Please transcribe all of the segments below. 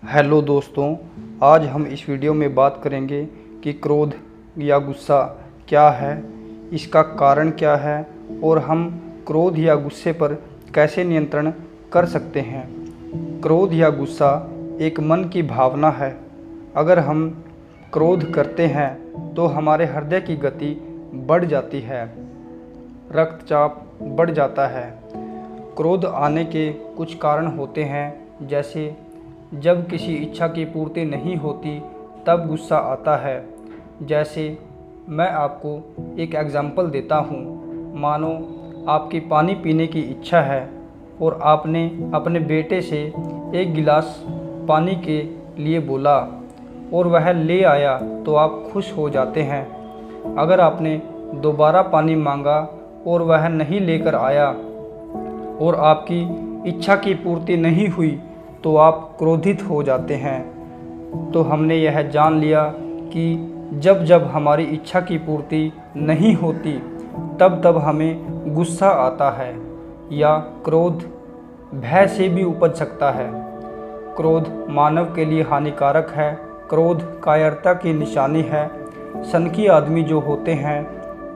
Hello दोस्तों, आज हम इस वीडियो में बात करेंगे कि क्रोध या गुस्सा क्या है, इसका कारण क्या है और हम क्रोध या गुस्से पर कैसे नियंत्रण कर सकते हैं। क्रोध या गुस्सा एक मन की भावना है। अगर हम क्रोध करते हैं तो हमारे हृदय की गति बढ़ जाती है, रक्तचाप बढ़ जाता है। क्रोध आने के कुछ कारण होते हैं, जैसे जब किसी इच्छा की पूर्ति नहीं होती तब गुस्सा आता है। जैसे मैं आपको एक एग्ज़ाम्पल देता हूँ। मानो आपकी पानी पीने की इच्छा है और आपने अपने बेटे से एक गिलास पानी के लिए बोला और वह ले आया तो आप खुश हो जाते हैं। अगर आपने दोबारा पानी मांगा और वह नहीं लेकर आया और आपकी इच्छा की पूर्ति नहीं हुई तो आप क्रोधित हो जाते हैं। तो हमने यह जान लिया कि जब जब हमारी इच्छा की पूर्ति नहीं होती तब तब हमें गुस्सा आता है या क्रोध भय से भी उपज सकता है। क्रोध मानव के लिए हानिकारक है। क्रोध कायरता की निशानी है। सनकी आदमी जो होते हैं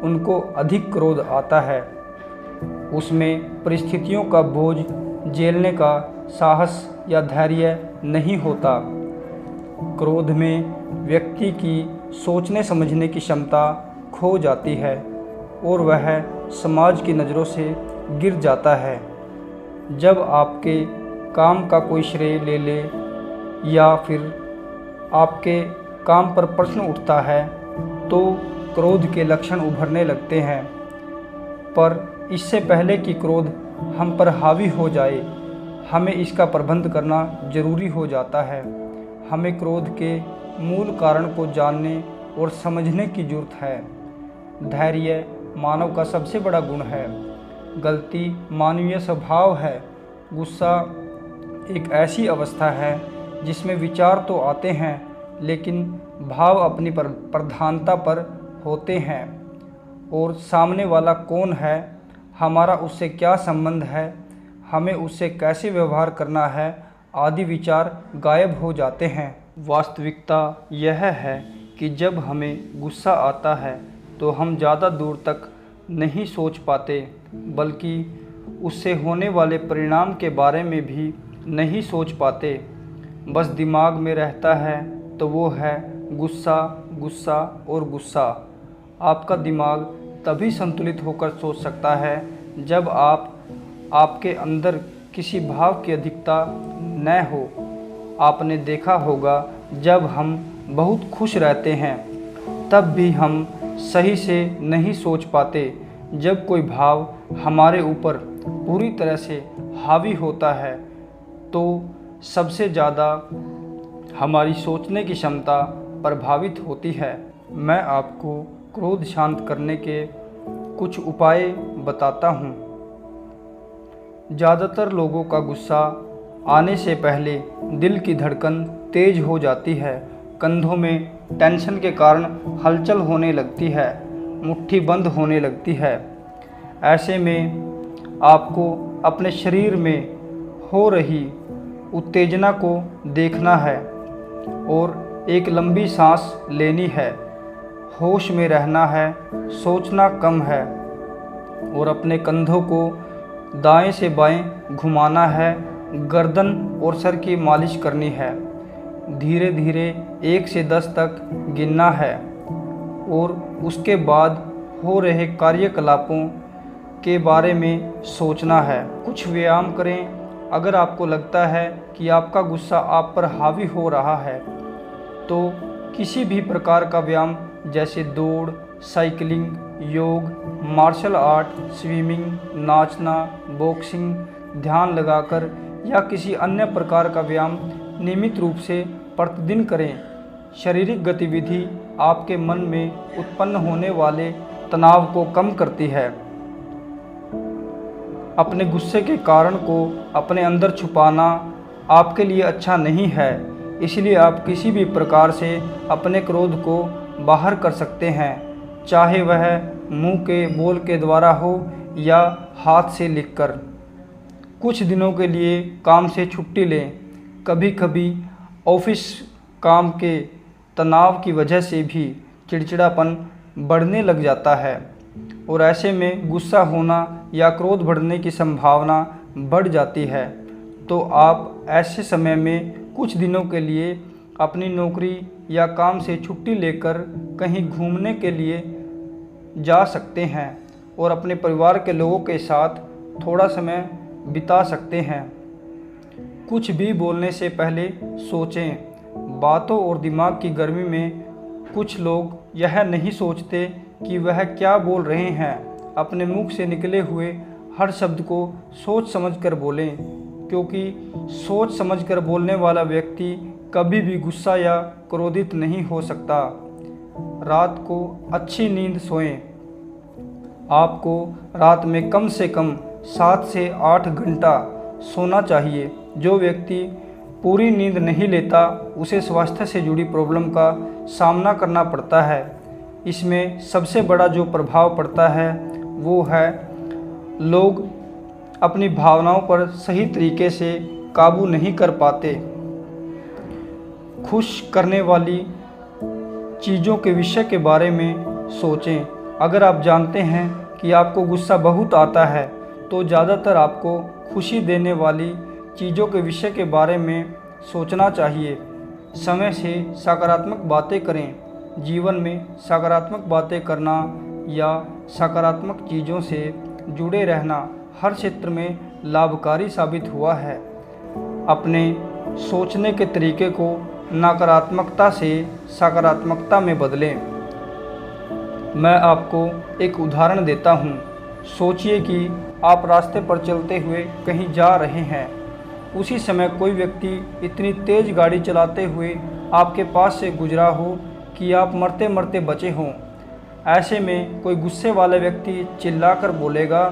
उनको अधिक क्रोध आता है। उसमें परिस्थितियों का बोझ झेलने का साहस या धैर्य नहीं होता। क्रोध में व्यक्ति की सोचने समझने की क्षमता खो जाती है और वह समाज की नज़रों से गिर जाता है। जब आपके काम का कोई श्रेय ले ले या फिर आपके काम पर प्रश्न उठता है तो क्रोध के लक्षण उभरने लगते हैं। पर इससे पहले कि क्रोध हम पर हावी हो जाए, हमें इसका प्रबंध करना जरूरी हो जाता है। हमें क्रोध के मूल कारण को जानने और समझने की ज़रूरत है। धैर्य मानव का सबसे बड़ा गुण है। गलती मानवीय स्वभाव है। गुस्सा एक ऐसी अवस्था है जिसमें विचार तो आते हैं लेकिन भाव अपनी प्रधानता पर होते हैं। और सामने वाला कौन है, हमारा उससे क्या संबंध है, हमें उससे कैसे व्यवहार करना है आदि विचार गायब हो जाते हैं। वास्तविकता यह है कि जब हमें गुस्सा आता है तो हम ज़्यादा दूर तक नहीं सोच पाते, बल्कि उससे होने वाले परिणाम के बारे में भी नहीं सोच पाते। बस दिमाग में रहता है तो वो है गुस्सा, गुस्सा और गुस्सा। आपका दिमाग तभी संतुलित होकर सोच सकता है जब आपके अंदर किसी भाव की अधिकता न हो। आपने देखा होगा जब हम बहुत खुश रहते हैं तब भी हम सही से नहीं सोच पाते। जब कोई भाव हमारे ऊपर पूरी तरह से हावी होता है तो सबसे ज़्यादा हमारी सोचने की क्षमता प्रभावित होती है। मैं आपको क्रोध शांत करने के कुछ उपाय बताता हूँ। ज़्यादातर लोगों का गुस्सा आने से पहले दिल की धड़कन तेज हो जाती है, कंधों में टेंशन के कारण हलचल होने लगती है, मुट्ठी बंद होने लगती है। ऐसे में आपको अपने शरीर में हो रही उत्तेजना को देखना है और एक लंबी सांस लेनी है। होश में रहना है, सोचना कम है और अपने कंधों को दाएं से बाएं घुमाना है। गर्दन और सर की मालिश करनी है। धीरे धीरे 1 से 10 तक गिनना है और उसके बाद हो रहे कार्यकलापों के बारे में सोचना है। कुछ व्यायाम करें। अगर आपको लगता है कि आपका गुस्सा आप पर हावी हो रहा है तो किसी भी प्रकार का व्यायाम जैसे दौड़, साइकिलिंग, योग, मार्शल आर्ट, स्विमिंग, नाचना, बॉक्सिंग, ध्यान लगाकर या किसी अन्य प्रकार का व्यायाम नियमित रूप से प्रतिदिन करें। शारीरिक गतिविधि आपके मन में उत्पन्न होने वाले तनाव को कम करती है। अपने गुस्से के कारण को अपने अंदर छुपाना आपके लिए अच्छा नहीं है, इसलिए आप किसी भी प्रकार से अपने क्रोध को बाहर कर सकते हैं, चाहे वह मुंह के बोल के द्वारा हो या हाथ से लिखकर। कुछ दिनों के लिए काम से छुट्टी लें। कभी कभी ऑफिस काम के तनाव की वजह से भी चिड़चिड़ापन बढ़ने लग जाता है और ऐसे में गुस्सा होना या क्रोध बढ़ने की संभावना बढ़ जाती है। तो आप ऐसे समय में कुछ दिनों के लिए अपनी नौकरी या काम से छुट्टी लेकर कहीं घूमने के लिए जा सकते हैं और अपने परिवार के लोगों के साथ थोड़ा समय बिता सकते हैं। कुछ भी बोलने से पहले सोचें। बातों और दिमाग की गर्मी में कुछ लोग यह नहीं सोचते कि वह क्या बोल रहे हैं। अपने मुख से निकले हुए हर शब्द को सोच समझकर बोलें, क्योंकि सोच समझकर बोलने वाला व्यक्ति कभी भी गुस्सा या क्रोधित नहीं हो सकता। रात को अच्छी नींद सोएं। आपको रात में कम से कम 7 से 8 घंटा सोना चाहिए। जो व्यक्ति पूरी नींद नहीं लेता उसे स्वास्थ्य से जुड़ी प्रॉब्लम का सामना करना पड़ता है। इसमें सबसे बड़ा जो प्रभाव पड़ता है वो है लोग अपनी भावनाओं पर सही तरीके से काबू नहीं कर पाते। खुश करने वाली चीज़ों के विषय के बारे में सोचें। अगर आप जानते हैं कि आपको गुस्सा बहुत आता है तो ज़्यादातर आपको खुशी देने वाली चीज़ों के विषय के बारे में सोचना चाहिए। समय से सकारात्मक बातें करें। जीवन में सकारात्मक बातें करना या सकारात्मक चीज़ों से जुड़े रहना हर क्षेत्र में लाभकारी साबित हुआ है। अपने सोचने के तरीके को नकारात्मकता से सकारात्मकता में बदलें। मैं आपको एक उदाहरण देता हूँ। सोचिए कि आप रास्ते पर चलते हुए कहीं जा रहे हैं। उसी समय कोई व्यक्ति इतनी तेज़ गाड़ी चलाते हुए आपके पास से गुजरा हो कि आप मरते मरते बचे हों। ऐसे में कोई गुस्से वाला व्यक्ति चिल्लाकर बोलेगा,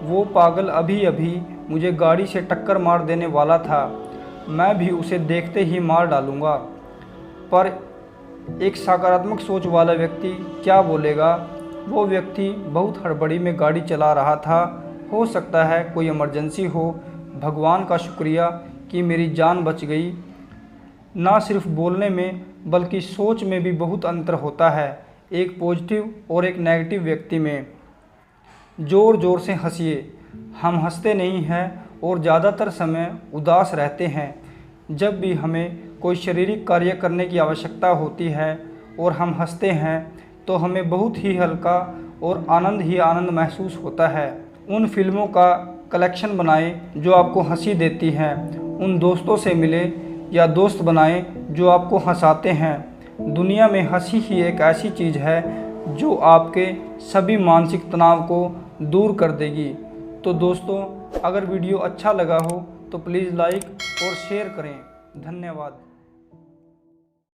वो पागल अभी अभी मुझे गाड़ी से टक्कर मार देने वाला था, मैं भी उसे देखते ही मार डालूँगा। पर एक सकारात्मक सोच वाला व्यक्ति क्या बोलेगा? वो व्यक्ति बहुत हड़बड़ी में गाड़ी चला रहा था, हो सकता है कोई इमरजेंसी हो, भगवान का शुक्रिया कि मेरी जान बच गई। ना सिर्फ बोलने में बल्कि सोच में भी बहुत अंतर होता है, एक पॉजिटिव और एक नेगेटिव व्यक्ति में। ज़ोर ज़ोर से हंसिए। हम हंसते नहीं हैं और ज़्यादातर समय उदास रहते हैं। जब भी हमें कोई शारीरिक कार्य करने की आवश्यकता होती है और हम हंसते हैं तो हमें बहुत ही हल्का और आनंद ही आनंद महसूस होता है। उन फिल्मों का कलेक्शन बनाएं जो आपको हंसी देती हैं। उन दोस्तों से मिलें या दोस्त बनाएं जो आपको हंसाते हैं। दुनिया में हंसी ही एक ऐसी चीज़ है जो आपके सभी मानसिक तनाव को दूर कर देगी। तो दोस्तों, अगर वीडियो अच्छा लगा हो तो प्लीज़ लाइक और शेयर करें। धन्यवाद।